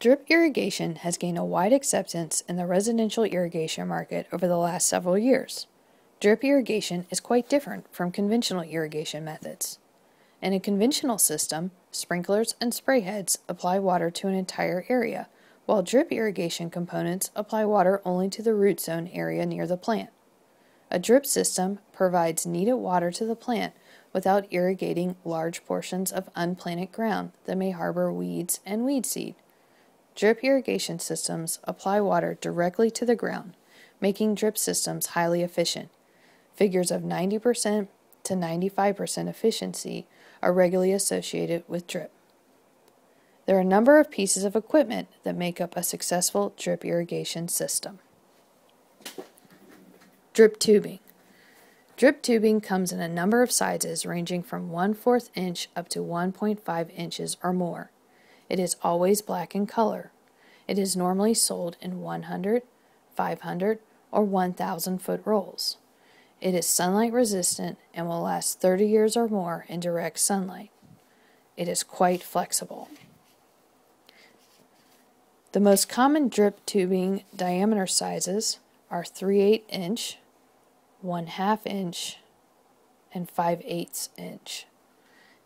Drip irrigation has gained a wide acceptance in the residential irrigation market over the last several years. Drip irrigation is quite different from conventional irrigation methods. In a conventional system, sprinklers and spray heads apply water to an entire area, while drip irrigation components apply water only to the root zone area near the plant. A drip system provides needed water to the plant without irrigating large portions of unplanted ground that may harbor weeds and weed seed. Drip irrigation systems apply water directly to the ground, making drip systems highly efficient. Figures of 90% to 95% efficiency are regularly associated with drip. There are a number of pieces of equipment that make up a successful drip irrigation system. Drip tubing. Drip tubing comes in a number of sizes ranging from 1/4 inch up to 1.5 inches or more. It is always black in color. It is normally sold in 100, 500, or 1,000 foot rolls. It is sunlight resistant and will last 30 years or more in direct sunlight. It is quite flexible. The most common drip tubing diameter sizes are 3/8 inch, 1/2 inch, and 5/8 inch.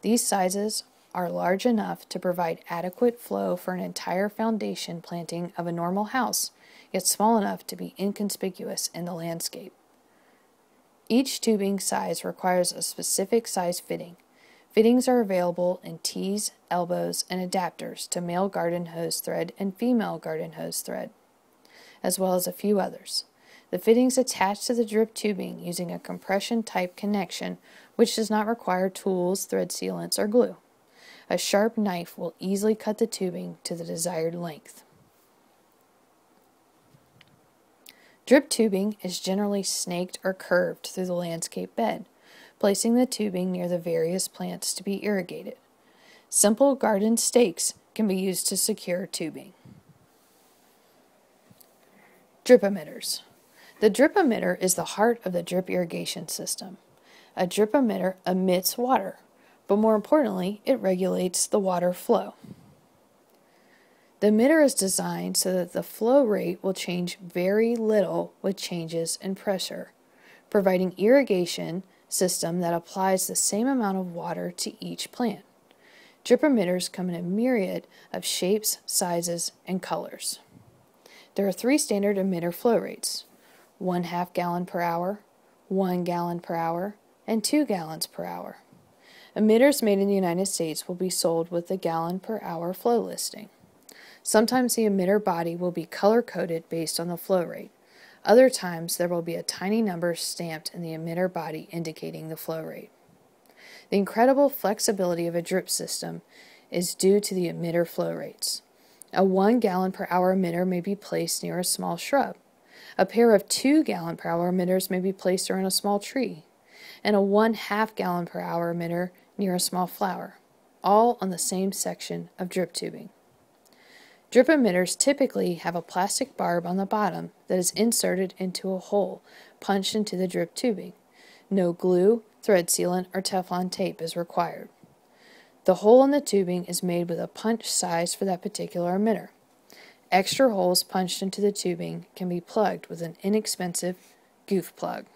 These sizes are large enough to provide adequate flow for an entire foundation planting of a normal house, yet small enough to be inconspicuous in the landscape. Each tubing size requires a specific size fitting. Fittings are available in T's, elbows, and adapters to male garden hose thread and female garden hose thread, as well as a few others. The fittings attach to the drip tubing using a compression-type connection which does not require tools, thread sealants, or glue. A sharp knife will easily cut the tubing to the desired length. Drip tubing is generally snaked or curved through the landscape bed, placing the tubing near the various plants to be irrigated. Simple garden stakes can be used to secure tubing. Drip emitters. The drip emitter is the heart of the drip irrigation system. A drip emitter emits water, but more importantly, it regulates the water flow. The emitter is designed so that the flow rate will change very little with changes in pressure, providing irrigation system that applies the same amount of water to each plant. Drip emitters come in a myriad of shapes, sizes, and colors. There are 3 standard emitter flow rates: 1/2 gallon per hour, 1 gallon per hour, and 2 gallons per hour. Emitters made in the United States will be sold with the gallon per hour flow listing. Sometimes the emitter body will be color-coded based on the flow rate. Other times there will be a tiny number stamped in the emitter body indicating the flow rate. The incredible flexibility of a drip system is due to the emitter flow rates. A 1 gallon per hour emitter may be placed near a small shrub. A pair of 2 gallon per hour emitters may be placed around a small tree, and a 1/2 gallon per hour emitter near a small flower, all on the same section of drip tubing. Drip emitters typically have a plastic barb on the bottom that is inserted into a hole punched into the drip tubing. No glue, thread sealant, or Teflon tape is required. The hole in the tubing is made with a punch size for that particular emitter. Extra holes punched into the tubing can be plugged with an inexpensive goof plug.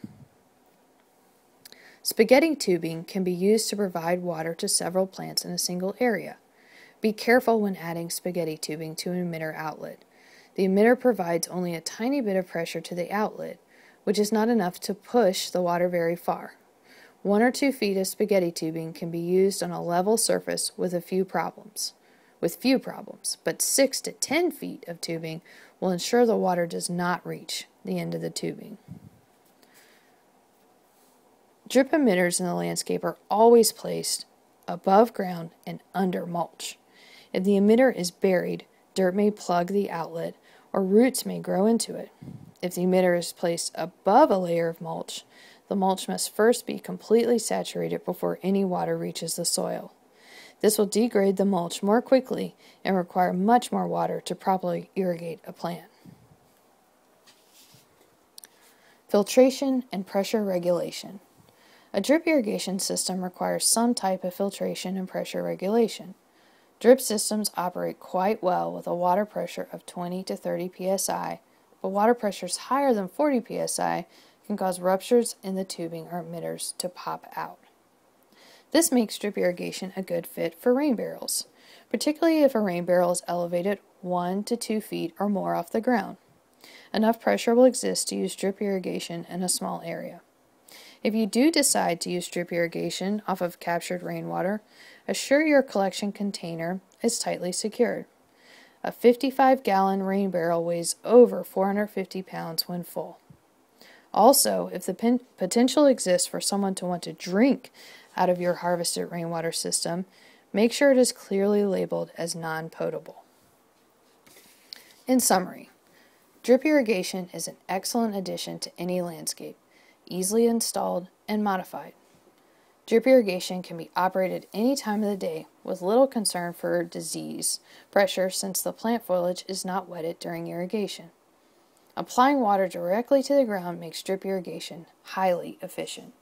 Spaghetti tubing can be used to provide water to several plants in a single area. Be careful when adding spaghetti tubing to an emitter outlet. The emitter provides only a tiny bit of pressure to the outlet, which is not enough to push the water very far. 1 or 2 feet of spaghetti tubing can be used on a level surface with few problems, but 6 to 10 feet of tubing will ensure the water does not reach the end of the tubing. Drip emitters in the landscape are always placed above ground and under mulch. If the emitter is buried, dirt may plug the outlet or roots may grow into it. If the emitter is placed above a layer of mulch, the mulch must first be completely saturated before any water reaches the soil. This will degrade the mulch more quickly and require much more water to properly irrigate a plant. Filtration and pressure regulation. A drip irrigation system requires some type of filtration and pressure regulation. Drip systems operate quite well with a water pressure of 20 to 30 psi, but water pressures higher than 40 psi can cause ruptures in the tubing or emitters to pop out. This makes drip irrigation a good fit for rain barrels, particularly if a rain barrel is elevated 1 to 2 feet or more off the ground. Enough pressure will exist to use drip irrigation in a small area. If you do decide to use drip irrigation off of captured rainwater, assure your collection container is tightly secured. A 55-gallon rain barrel weighs over 450 pounds when full. Also, if the potential exists for someone to want to drink out of your harvested rainwater system, make sure it is clearly labeled as non-potable. In summary, drip irrigation is an excellent addition to any landscape, easily installed and modified. Drip irrigation can be operated any time of the day with little concern for disease pressure since the plant foliage is not wetted during irrigation. Applying water directly to the ground makes drip irrigation highly efficient.